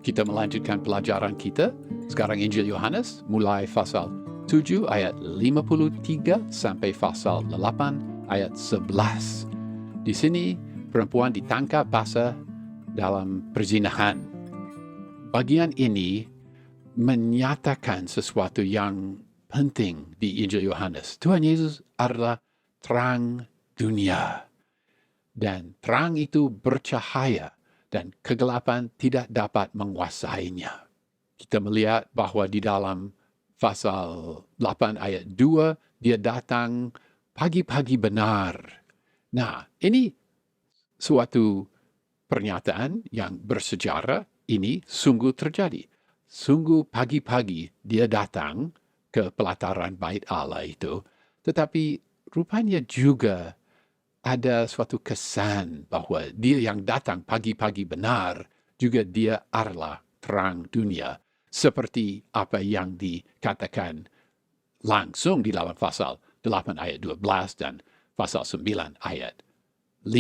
Kita melanjutkan pelajaran kita. Sekarang Injil Yohanes mulai pasal 7 ayat 53 sampai pasal 8 ayat 11. Di sini perempuan ditangkap basah dalam perzinahan. Bagian ini menyatakan sesuatu yang penting di Injil Yohanes. Tuhan Yesus adalah terang dunia. Dan terang itu bercahaya dan kegelapan tidak dapat menguasainya. Kita melihat bahwa di dalam pasal 8 ayat 2, dia datang pagi-pagi benar. Nah, ini suatu pernyataan yang bersejarah, ini sungguh terjadi. Sungguh pagi-pagi dia datang ke pelataran bait Allah itu, tetapi rupanya juga ada suatu kesan bahwa dia yang datang pagi-pagi benar, juga dia adalah terang dunia. Seperti apa yang dikatakan langsung di dalam pasal 8 ayat 12 dan pasal 9 ayat 5,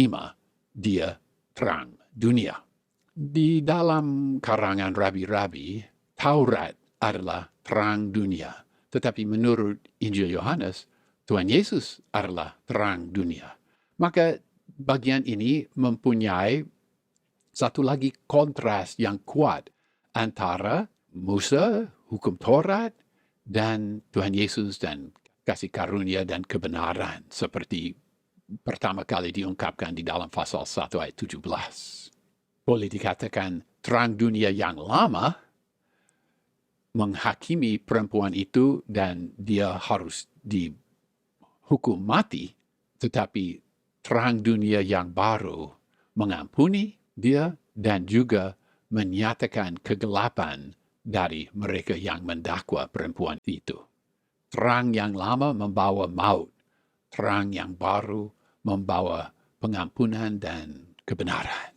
dia terang dunia. Di dalam karangan rabi-rabi, Taurat adalah terang dunia. Tetapi menurut Injil Yohanes, Tuhan Yesus adalah terang dunia. Maka bagian ini mempunyai satu lagi kontras yang kuat antara Musa, hukum Taurat, dan Tuhan Yesus dan kasih karunia dan kebenaran seperti pertama kali diungkapkan di dalam pasal 1 ayat 17. Boleh dikatakan terang dunia yang lama menghakimi perempuan itu dan dia harus dihukum mati, tetapi terang dunia yang baru mengampuni dia dan juga menyatakan kegelapan dari mereka yang mendakwa perempuan itu. Terang yang lama membawa maut, terang yang baru membawa pengampunan dan kebenaran.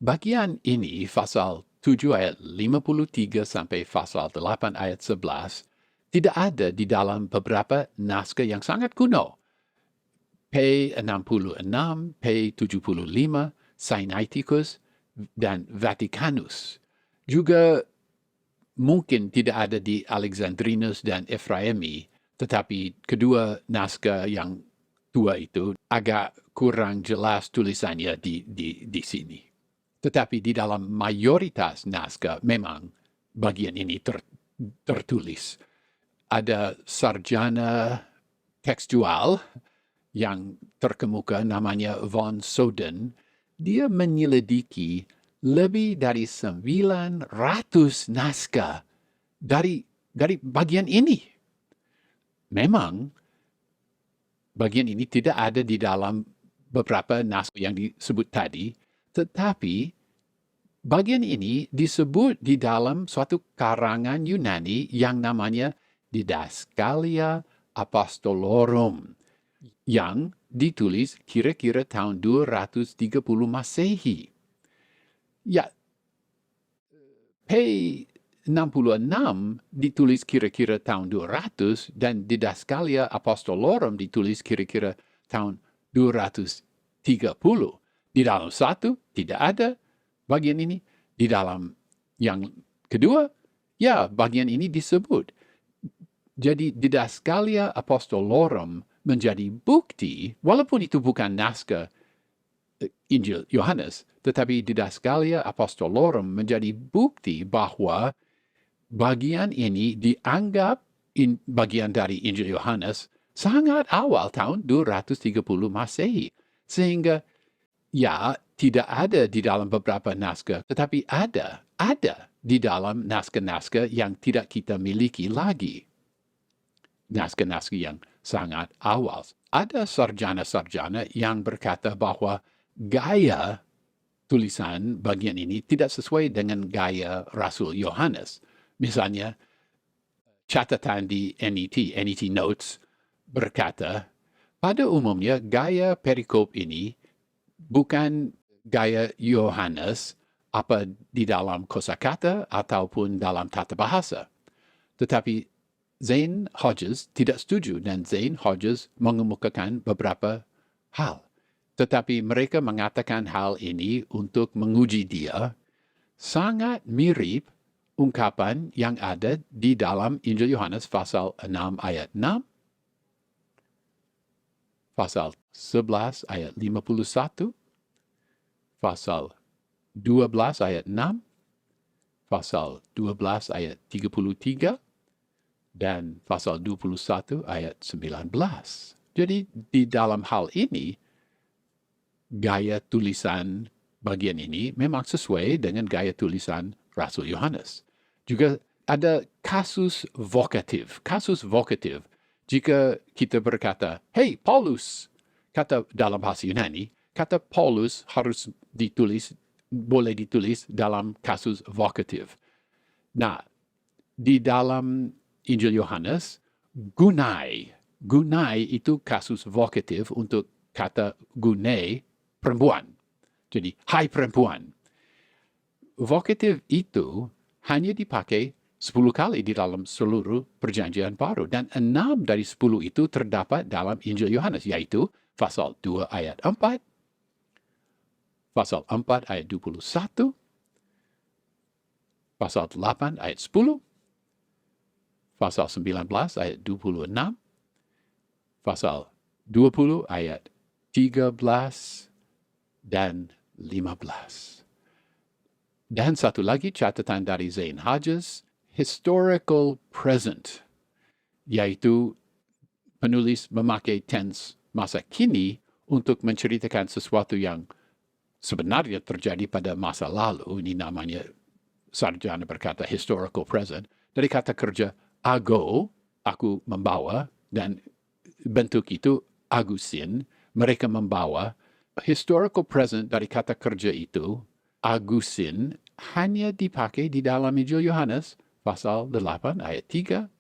Bagian ini, pasal 7 ayat 53 sampai pasal 8 ayat 11, tidak ada di dalam beberapa naskah yang sangat kuno. P66, P75, Sinaiticus, dan Vaticanus. Juga mungkin tidak ada di Alexandrinus dan Ephraemi, tetapi kedua naskah yang tua itu agak kurang jelas tulisannya di sini. Tetapi di dalam mayoritas naskah memang bagian ini tertulis. Ada sarjana tekstual yang terkemuka namanya Von Soden. Dia menyelidiki lebih dari 900 naskah dari bagian ini. Memang bagian ini tidak ada di dalam beberapa naskah yang disebut tadi, tetapi bagian ini disebut di dalam suatu karangan Yunani yang namanya Didaskalia Apostolorum, yang ditulis kira-kira tahun 230 Masehi. Ya, P66 ditulis kira-kira tahun 200 dan Didaskalia Apostolorum ditulis kira-kira tahun 230. Di dalam satu tidak ada bagian ini. Di dalam yang kedua, ya bagian ini disebut. Jadi Didaskalia Apostolorum menjadi bukti, walaupun itu bukan naskah Injil Yohanes, tetapi Didaskalia Apostolorum menjadi bukti bahwa bagian ini dianggap bagian dari Injil Yohanes sangat awal tahun 230 Masehi. Sehingga ya tidak ada di dalam beberapa naskah, tetapi ada di dalam naskah-naskah yang tidak kita miliki lagi. Naskah-naskah yang sangat awal. Ada sarjana-sarjana yang berkata bahwa gaya tulisan bagian ini tidak sesuai dengan gaya Rasul Yohanes. Misalnya, catatan di NET Notes berkata, pada umumnya gaya perikop ini bukan gaya Yohanes apa di dalam kosakata ataupun dalam tata bahasa. Tetapi Zane Hodges tidak setuju dan Zane Hodges mengemukakan beberapa hal. Tetapi mereka mengatakan hal ini untuk menguji dia sangat mirip ungkapan yang ada di dalam Injil Yohanes pasal 6 ayat 6, pasal 11 ayat 51, pasal 12 ayat 6, pasal 12 ayat 33, dan pasal 21 ayat 19. Jadi di dalam hal ini, gaya tulisan bagian ini memang sesuai dengan gaya tulisan Rasul Yohanes. Juga ada kasus vokatif. Kasus vokatif, jika kita berkata, hey Paulus, kata dalam bahasa Yunani, kata Paulus harus boleh ditulis dalam kasus vokatif. Nah, di dalam Injil Yohanes, gunai itu kasus vokatif untuk kata gunai perempuan. Jadi, hai perempuan. Vokatif itu hanya dipakai 10 kali di dalam seluruh perjanjian baru. Dan 6 dari 10 itu terdapat dalam Injil Yohanes, yaitu pasal 2 ayat 4, pasal 4 ayat 21, pasal 8 ayat 10, pasal 19 ayat 26, pasal 20 ayat 13 dan 15. Dan satu lagi catatan dari Zain Hodges, historical present, yaitu penulis memakai tense masa kini untuk menceritakan sesuatu yang sebenarnya terjadi pada masa lalu. Ini namanya, sarjana berkata historical present, dari kata kerja ago, aku membawa, dan bentuk itu agusin, mereka membawa. Historical present dari kata kerja itu, agusin, hanya dipakai di dalam Injil Yohanes, pasal 8 ayat 3,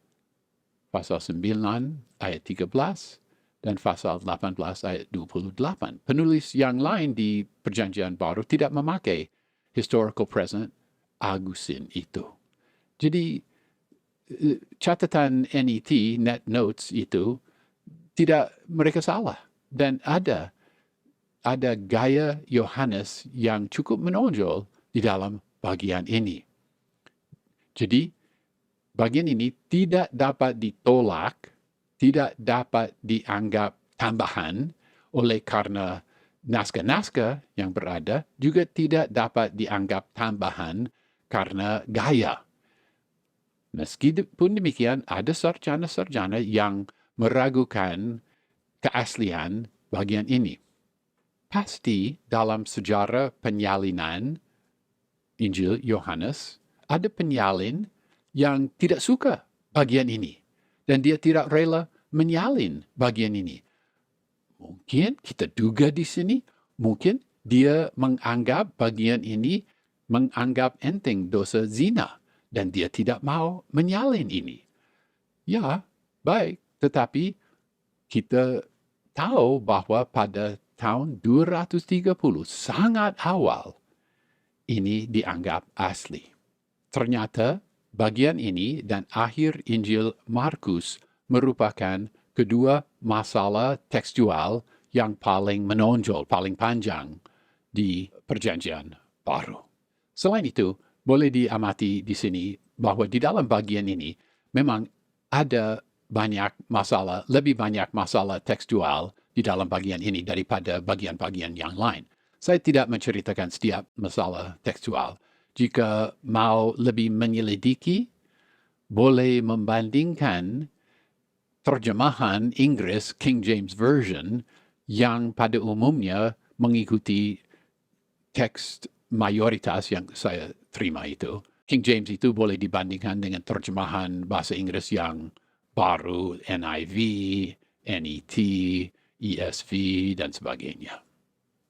pasal 9 ayat 13, dan pasal 18 ayat 28. Penulis yang lain di Perjanjian Baru tidak memakai historical present agusin itu. Jadi, catatan NET, net notes itu, tidak mereka salah. Dan ada gaya Yohanes yang cukup menonjol di dalam bagian ini. Jadi, bagian ini tidak dapat ditolak, tidak dapat dianggap tambahan oleh karena naskah-naskah yang berada, juga tidak dapat dianggap tambahan karena gaya. Meskipun demikian, ada sarjana-sarjana yang meragukan keaslian bagian ini. Pasti dalam sejarah penyalinan Injil Yohanes, ada penyalin yang tidak suka bagian ini. Dan dia tidak rela menyalin bagian ini. Mungkin kita duga di sini, mungkin dia menganggap bagian ini, menganggap enteng dosa zina. Dan dia tidak mau menyalin ini. Ya, baik. Tetapi kita tahu bahwa pada tahun 230, sangat awal, ini dianggap asli. Ternyata bagian ini dan akhir Injil Markus merupakan kedua masalah tekstual yang paling menonjol, paling panjang di Perjanjian Baru. Selain itu, boleh diamati di sini bahwa di dalam bagian ini memang ada lebih banyak masalah tekstual di dalam bagian ini daripada bagian-bagian yang lain. Saya tidak menceritakan setiap masalah tekstual. Jika mau lebih menyelidiki, boleh membandingkan terjemahan Inggris King James Version yang pada umumnya mengikuti teks mayoritas yang saya terima itu. King James itu boleh dibandingkan dengan terjemahan bahasa Inggris yang baru, NIV, NET, ESV, dan sebagainya.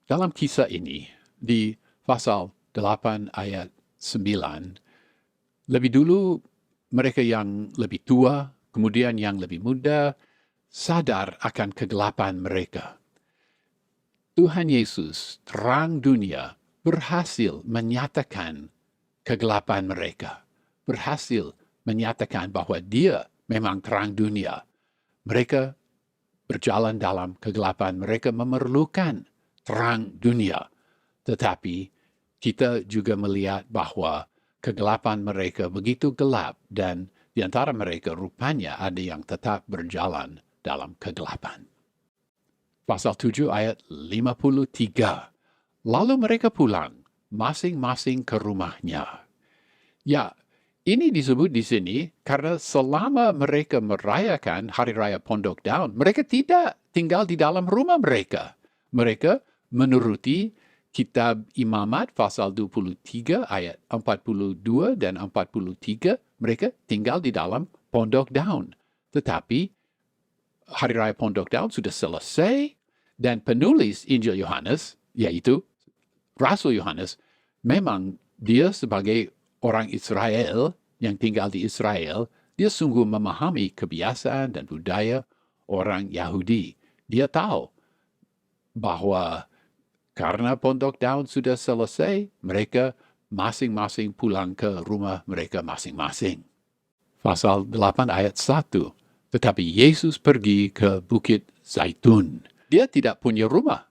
Dalam kisah ini, di pasal 8 ayat 9, lebih dulu mereka yang lebih tua, kemudian yang lebih muda, sadar akan kegelapan mereka. Tuhan Yesus, terang dunia, berhasil menyatakan kegelapan mereka. Berhasil menyatakan bahwa dia memang terang dunia. Mereka berjalan dalam kegelapan. Mereka memerlukan terang dunia. Tetapi kita juga melihat bahwa kegelapan mereka begitu gelap dan di antara mereka rupanya ada yang tetap berjalan dalam kegelapan. Pasal 7 ayat 53. Lalu mereka pulang, masing-masing ke rumahnya. Ya, ini disebut di sini karena selama mereka merayakan Hari Raya Pondok Daun, mereka tidak tinggal di dalam rumah mereka. Mereka menuruti Kitab Imamat pasal 23 ayat 42 dan 43, mereka tinggal di dalam Pondok Daun. Tetapi Hari Raya Pondok Daun sudah selesai dan penulis Injil Yohanes, yaitu Rasul Yohanes, memang dia sebagai orang Israel yang tinggal di Israel, dia sungguh memahami kebiasaan dan budaya orang Yahudi. Dia tahu bahwa karena Pondok Daun sudah selesai, mereka masing-masing pulang ke rumah mereka masing-masing. Pasal 8 ayat 1. Tetapi Yesus pergi ke Bukit Zaitun. Dia tidak punya rumah,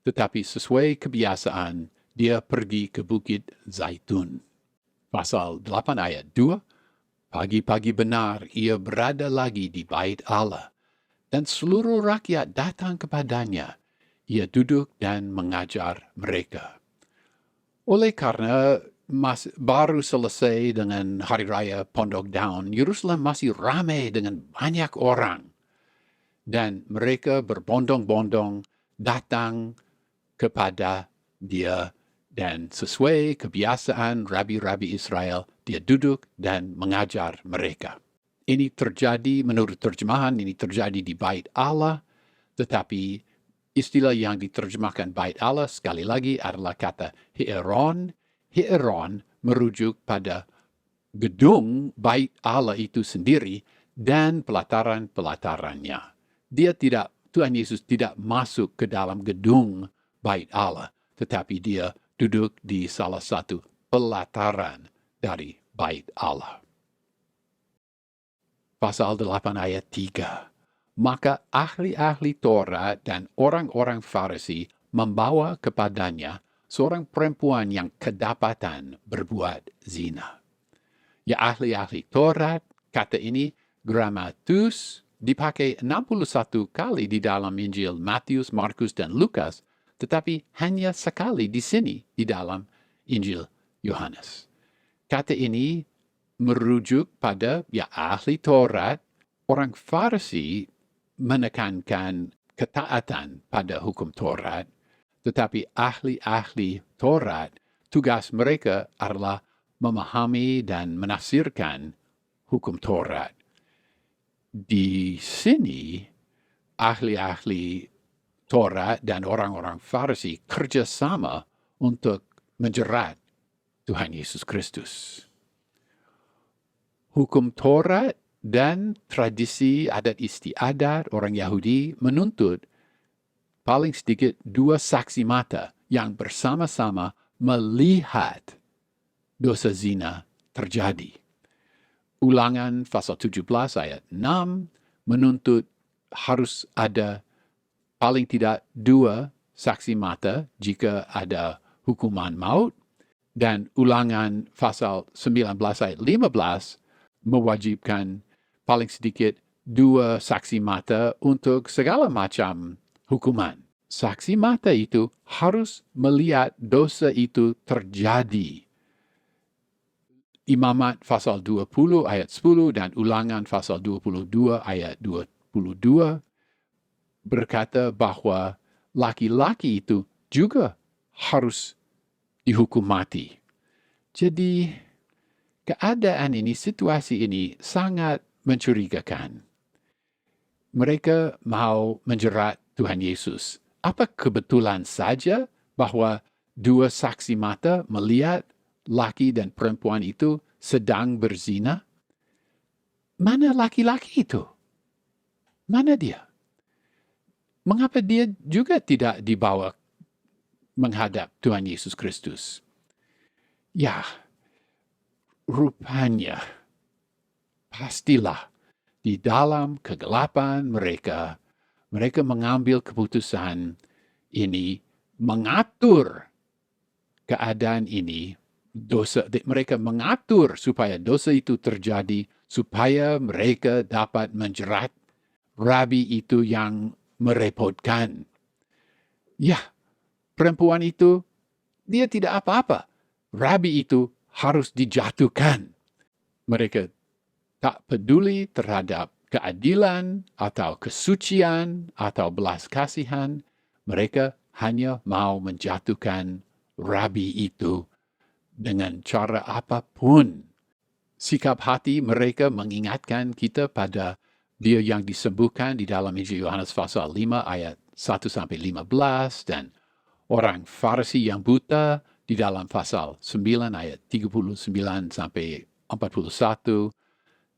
tetapi sesuai kebiasaan, dia pergi ke Bukit Zaitun. Pasal 8 ayat 2, pagi-pagi benar ia berada lagi di bait Allah, dan seluruh rakyat datang kepadanya. Ia duduk dan mengajar mereka. Oleh karena baru selesai dengan Hari Raya Pondok Daun, Yerusalem masih ramai dengan banyak orang. Dan mereka berbondong-bondong datang kepada dia, dan sesuai kebiasaan rabi-rabi Israel, dia duduk dan mengajar mereka. Ini terjadi, menurut terjemahan, ini terjadi di bait Allah, tetapi istilah yang diterjemahkan bait Allah sekali lagi adalah kata Hieron. Hieron merujuk pada gedung bait Allah itu sendiri dan pelataran-pelatarannya. Tuhan Yesus tidak masuk ke dalam gedung bait Allah, tetapi dia duduk di salah satu pelataran dari bait Allah. Pasal 8 ayat 3. Maka ahli-ahli Taurat dan orang-orang Farisi membawa kepadanya seorang perempuan yang kedapatan berbuat zina. Ya, ahli-ahli Taurat, kata ini grammatus, dipakai 61 kali di dalam Injil Matius, Markus, dan Lukas, tetapi hanya sekali di sini di dalam Injil Yohanes. Kata ini merujuk pada ahli Taurat. Orang Farisi menekankan ketaatan pada hukum Taurat, tetapi ahli-ahli Taurat, tugas mereka adalah memahami dan menafsirkan hukum Taurat. Di sini, ahli-ahli Taurat dan orang-orang Farisi kerjasama untuk menjerat Tuhan Yesus Kristus. Hukum Taurat dan tradisi adat istiadat orang Yahudi menuntut paling sedikit 2 saksi mata yang bersama-sama melihat dosa zina terjadi. Ulangan pasal 17 ayat 6 menuntut harus ada paling tidak 2 saksi mata jika ada hukuman maut, dan Ulangan pasal 19 ayat 15 mewajibkan paling sedikit 2 saksi mata untuk segala macam hukuman. Saksi mata itu harus melihat dosa itu terjadi. Imamat pasal 20 ayat 10 dan Ulangan pasal 22 ayat 22 berkata bahwa laki-laki itu juga harus dihukum mati. Jadi, keadaan ini, situasi ini sangat mencurigakan. Mereka mau menjerat Tuhan Yesus. Apa kebetulan saja bahwa 2 saksi mata melihat laki dan perempuan itu sedang berzina? Mana laki-laki itu? Mana dia? Mengapa dia juga tidak dibawa menghadap Tuhan Yesus Kristus? Ya, rupanya pastilah di dalam kegelapan mereka mengambil keputusan ini mengatur keadaan ini, mereka mengatur supaya dosa itu terjadi, supaya mereka dapat menjerat rabi itu yang merepotkan. Ya, perempuan itu, dia tidak apa-apa. Rabi itu harus dijatuhkan. Mereka tak peduli terhadap keadilan atau kesucian atau belas kasihan. Mereka hanya mau menjatuhkan rabi itu dengan cara apapun. Sikap hati mereka mengingatkan kita pada dia yang disembuhkan di dalam Injil Yohanes pasal 5 ayat 1-15 dan orang Farisi yang buta di dalam pasal 9 ayat 39-41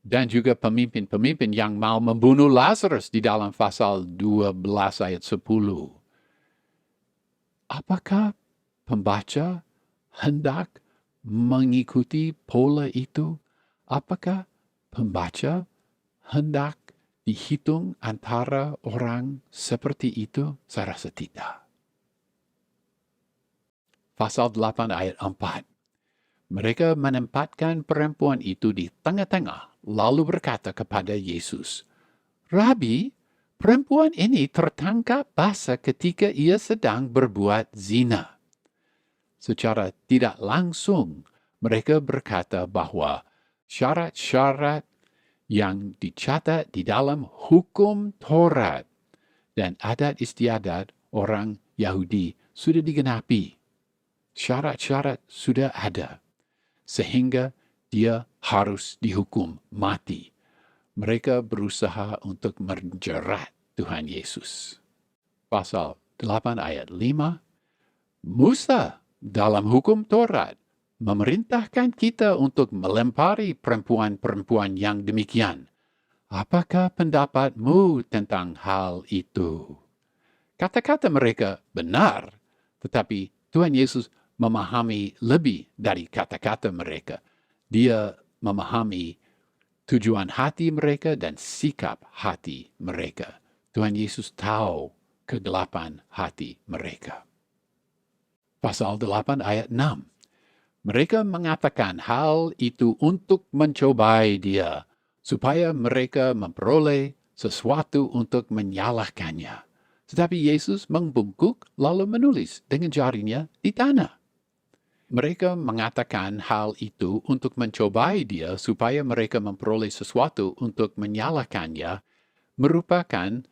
dan juga pemimpin-pemimpin yang mau membunuh Lazarus di dalam pasal 12 ayat 10. Apakah pembaca hendak mengikuti pola itu? Apakah pembaca hendak dihitung antara orang seperti itu? Saya rasa tidak. Pasal 8 ayat 4. Mereka menempatkan perempuan itu di tengah-tengah, lalu berkata kepada Yesus, "Rabi, perempuan ini tertangkap basah ketika ia sedang berbuat zina." Secara tidak langsung, mereka berkata bahwa syarat-syarat yang dicatat di dalam hukum Taurat dan adat istiadat orang Yahudi sudah digenapi. Syarat-syarat sudah ada, sehingga dia harus dihukum mati. Mereka berusaha untuk menjerat Tuhan Yesus. Pasal 8 ayat 5, Musa dalam hukum Taurat memerintahkan kita untuk melempari perempuan-perempuan yang demikian. Apakah pendapatmu tentang hal itu? Kata-kata mereka benar, tetapi Tuhan Yesus memahami lebih dari kata-kata mereka. Dia memahami tujuan hati mereka dan sikap hati mereka. Tuhan Yesus tahu kegelapan hati mereka. Pasal 8 ayat 6. Mereka mengatakan hal itu untuk mencobai dia, supaya mereka memperoleh sesuatu untuk menyalahkannya. Tetapi Yesus membungkuk lalu menulis dengan jarinya di tanah. Mereka mengatakan hal itu untuk mencobai dia supaya mereka memperoleh sesuatu untuk menyalahkannya, merupakan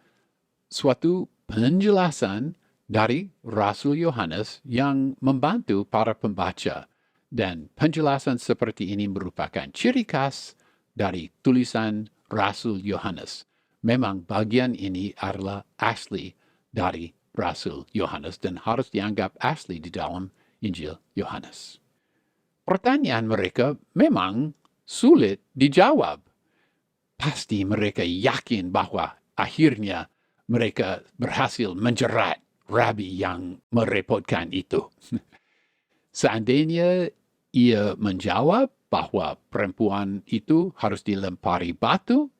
suatu penjelasan dari Rasul Yohanes yang membantu para pembaca. Dan penjelasan seperti ini merupakan ciri khas dari tulisan Rasul Yohanes. Memang bagian ini adalah asli dari Rasul Yohanes dan harus dianggap asli di dalam Injil Yohanes. Pertanyaan mereka memang sulit dijawab. Pasti mereka yakin bahwa akhirnya mereka berhasil menjerat rabi yang merepotkan itu. Seandainya ia menjawab bahwa perempuan itu harus dilempari batu,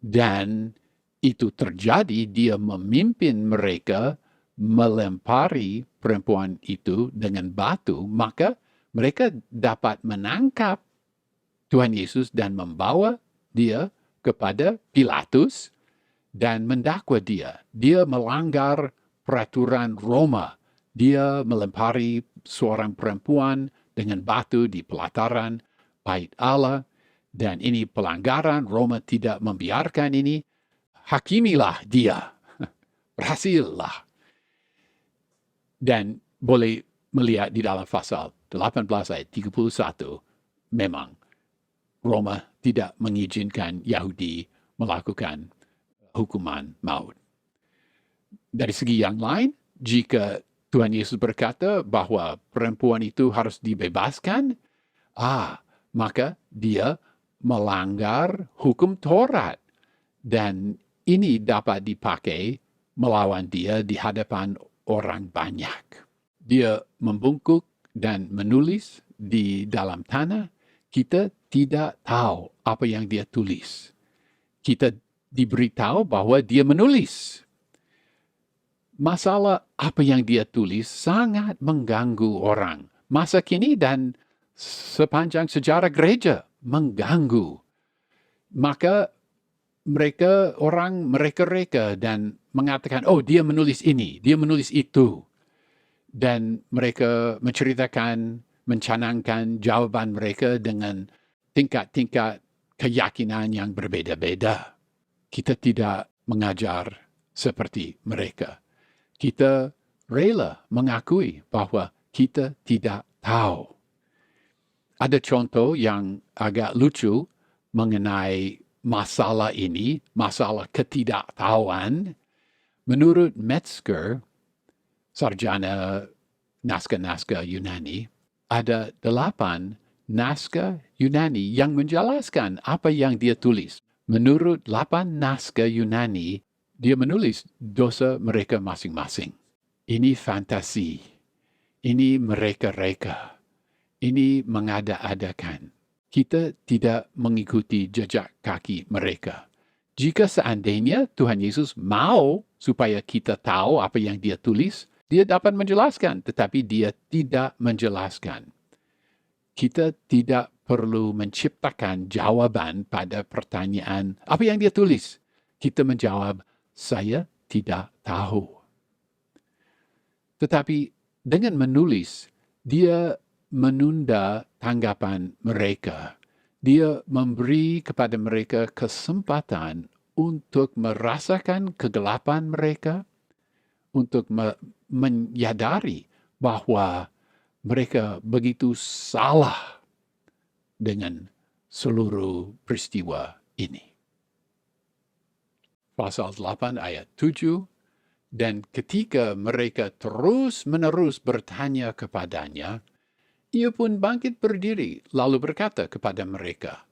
dan itu terjadi, dia memimpin mereka melempari perempuan itu dengan batu, maka mereka dapat menangkap Tuhan Yesus dan membawa dia kepada Pilatus dan mendakwa dia. Dia melanggar peraturan Roma. Dia melempari seorang perempuan dengan batu di pelataran bait Allah, dan ini pelanggaran. Roma tidak membiarkan ini. Hakimilah dia. Berhasillah. Dan boleh melihat di dalam pasal 18 ayat 31, memang Roma tidak mengizinkan Yahudi melakukan hukuman maut. Dari segi yang lain, jika Tuhan Yesus berkata bahwa perempuan itu harus dibebaskan, maka dia melanggar hukum Taurat. Dan ini dapat dipakai melawan dia di hadapan orang banyak. Dia membungkuk dan menulis di dalam tanah. Kita tidak tahu apa yang dia tulis. Kita diberitahu bahwa dia menulis. masalah apa yang dia tulis sangat mengganggu orang. Masa kini dan sepanjang sejarah gereja mengganggu. Maka orang mereka-reka dan mengatakan, oh dia menulis ini, dia menulis itu. Dan mereka menceritakan, mencanangkan jawaban mereka dengan tingkat-tingkat keyakinan yang berbeda-beda. Kita tidak mengajar seperti mereka. Kita rela mengakui bahwa kita tidak tahu. Ada contoh yang agak lucu mengenai masalah ini, masalah ketidaktahuan. Menurut Metzger, sarjana naskah-naskah Yunani, ada 8 naskah Yunani yang menjelaskan apa yang dia tulis. Menurut 8 naskah Yunani, dia menulis dosa mereka masing-masing. Ini fantasi. Ini mereka-reka. Ini mengada-adakan. Kita tidak mengikuti jejak kaki mereka. Jika seandainya Tuhan Yesus mau supaya kita tahu apa yang dia tulis, dia dapat menjelaskan, tetapi dia tidak menjelaskan. Kita tidak perlu menciptakan jawaban pada pertanyaan apa yang dia tulis. Kita menjawab, saya tidak tahu. Tetapi dengan menulis, dia menunda tanggapan mereka. Dia memberi kepada mereka kesempatan untuk merasakan kegelapan mereka, untuk menyadari bahwa mereka begitu salah dengan seluruh peristiwa ini. Pasal 8 ayat 7, dan ketika mereka terus-menerus bertanya kepadanya, ia pun bangkit berdiri lalu berkata kepada mereka,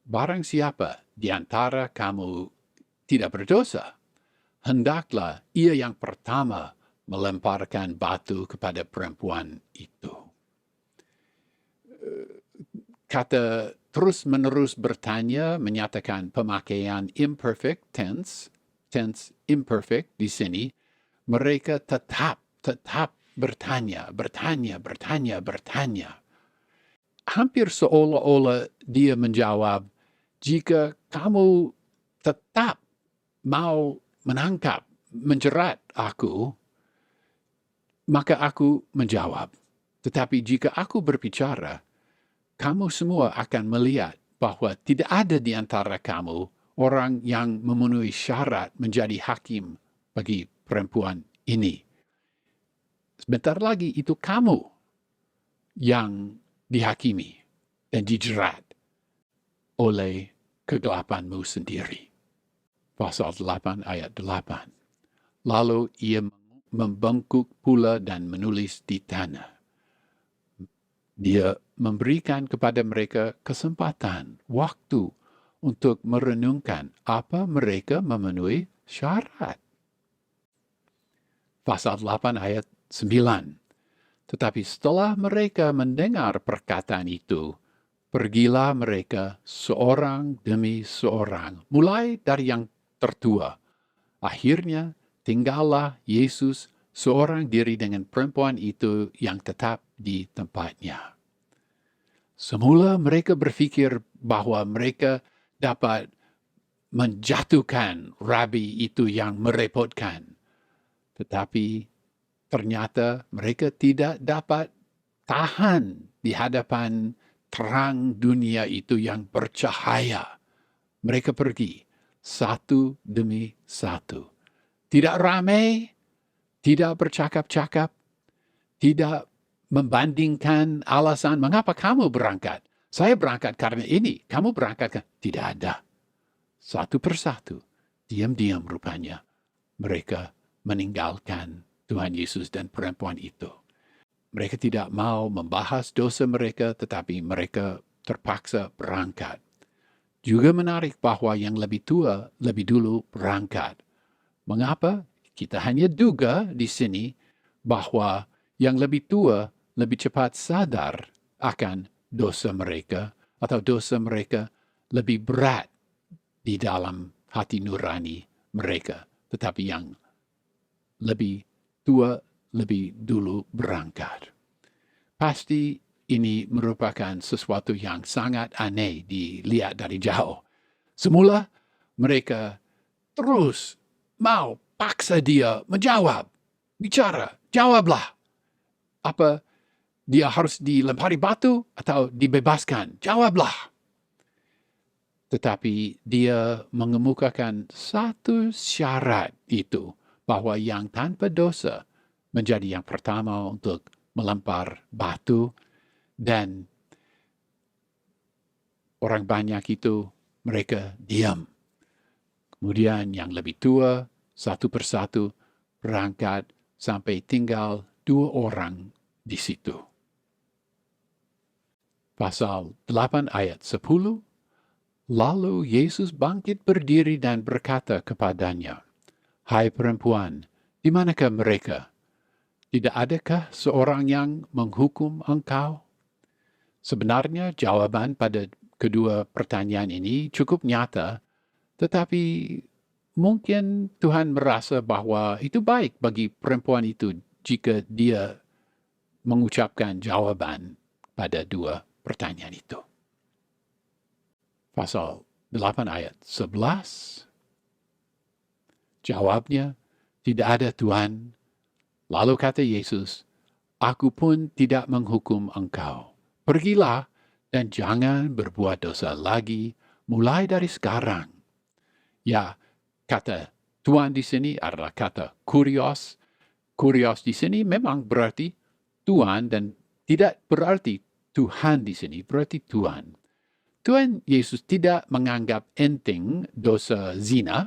barang siapa di antara kamu tidak berdosa, hendaklah ia yang pertama melemparkan batu kepada perempuan itu. Kata terus-menerus bertanya menyatakan pemakaian imperfect tense imperfect di sini. Mereka tetap bertanya. Hampir seolah-olah dia menjawab, jika kamu tetap mau menangkap, menjerat aku, maka aku menjawab. Tetapi jika aku berbicara, kamu semua akan melihat bahwa tidak ada di antara kamu orang yang memenuhi syarat menjadi hakim bagi perempuan ini. Sebentar lagi itu kamu yang dihakimi dan dijerat oleh kegelapanmu sendiri. Pasal 8 ayat 8. Lalu ia membengkuk pula dan menulis di tanah. Dia memberikan kepada mereka kesempatan, waktu untuk merenungkan apa mereka memenuhi syarat. Pasal 8 ayat 9. Tetapi setelah mereka mendengar perkataan itu, pergilah mereka seorang demi seorang, mulai dari yang tertua. Akhirnya tinggallah Yesus seorang diri dengan perempuan itu yang tetap di tempatnya. Semula mereka berpikir bahwa mereka dapat menjatuhkan rabi itu yang merepotkan. Tetapi ternyata mereka tidak dapat tahan di hadapan terang dunia itu yang bercahaya. Mereka pergi satu demi satu. Tidak ramai, tidak bercakap-cakap, tidak membandingkan alasan mengapa kamu berangkat. Saya berangkat karena ini, kamu berangkat kan? Tidak ada. Satu persatu, diam-diam rupanya, mereka meninggalkan Tuhan Yesus dan perempuan itu. Mereka tidak mau membahas dosa mereka, tetapi mereka terpaksa berangkat. Juga menarik bahwa yang lebih tua lebih dulu berangkat. Mengapa? Kita hanya duga di sini bahwa yang lebih tua lebih cepat sadar akan dosa mereka atau dosa mereka lebih berat di dalam hati nurani mereka, tetapi yang lebih tua lebih dulu berangkat. Pasti ini merupakan sesuatu yang sangat aneh dilihat dari jauh. Semula mereka terus mau paksa dia menjawab, bicara, jawablah. Apa dia harus dilempari batu atau dibebaskan? Jawablah. Tetapi dia mengemukakan satu syarat itu, bahwa yang tanpa dosa menjadi yang pertama untuk melempar batu, dan orang banyak itu mereka diam. Kemudian yang lebih tua satu persatu berangkat sampai tinggal 2 orang di situ. Pasal 8 ayat 10, lalu Yesus bangkit berdiri dan berkata kepadanya, "Hai perempuan, di manakah mereka? Tidak adakah seorang yang menghukum engkau?" Sebenarnya jawaban pada kedua pertanyaan ini cukup nyata, tetapi mungkin Tuhan merasa bahwa itu baik bagi perempuan itu jika dia mengucapkan jawaban pada 2 pertanyaan itu. Pasal 8 ayat 11, jawabnya, "Tidak ada Tuhan." Lalu kata Yesus, "Aku pun tidak menghukum engkau. Pergilah dan jangan berbuat dosa lagi mulai dari sekarang." Ya, kata Tuhan di sini adalah kata kurios. Kurios di sini memang berarti Tuhan dan tidak berarti Tuhan di sini, berarti Tuhan. Tuhan Yesus tidak menganggap enteng dosa zina,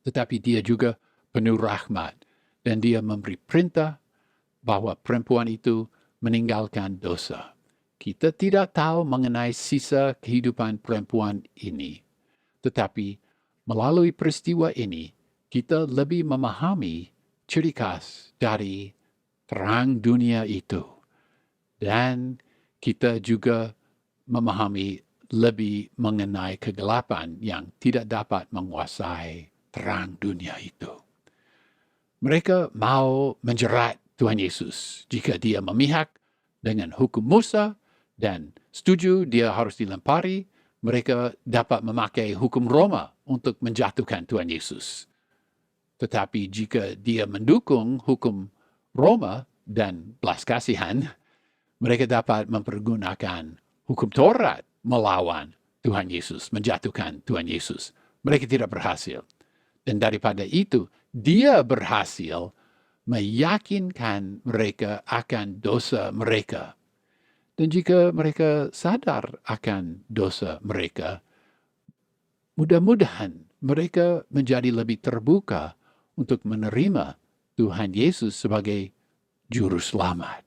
tetapi dia juga penuh rahmat. Dan dia memberi perintah bahwa perempuan itu meninggalkan dosa. Kita tidak tahu mengenai sisa kehidupan perempuan ini. Tetapi melalui peristiwa ini, kita lebih memahami ciri khas dari terang dunia itu. Dan kita juga memahami lebih mengenai kegelapan yang tidak dapat menguasai terang dunia itu. Mereka mau menjerat Tuhan Yesus jika dia memihak dengan hukum Musa dan setuju dia harus dilempari. Mereka dapat memakai hukum Roma untuk menjatuhkan Tuhan Yesus. Tetapi jika dia mendukung hukum Roma dan belas kasihan, mereka dapat mempergunakan hukum Taurat melawan Tuhan Yesus, menjatuhkan Tuhan Yesus. Mereka tidak berhasil. Dan daripada itu, dia berhasil meyakinkan mereka akan dosa mereka. Dan jika mereka sadar akan dosa mereka, mudah-mudahan mereka menjadi lebih terbuka untuk menerima Tuhan Yesus sebagai Juru Selamat.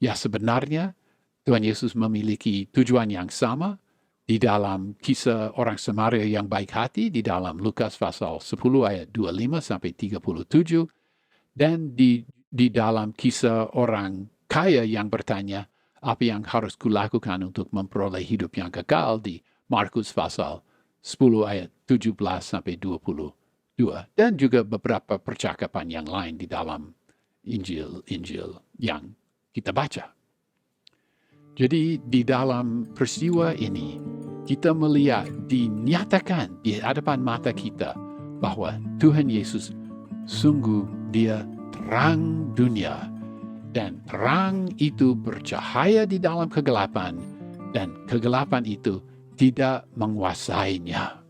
Ya, sebenarnya Tuhan Yesus memiliki tujuan yang sama di dalam kisah orang Samaria yang baik hati di dalam Lukas pasal 10 ayat 25 sampai 37, dan di dalam kisah orang kaya yang bertanya, apa yang harus kulakukan untuk memperoleh hidup yang kekal di Markus pasal 10 ayat 17 sampai 22, dan juga beberapa percakapan yang lain di dalam Injil yang kita baca. Jadi di dalam peristiwa ini, kita melihat dinyatakan di hadapan mata kita bahwa Tuhan Yesus sungguh dia terang dunia, dan terang itu bercahaya di dalam kegelapan, dan kegelapan itu tidak menguasainya.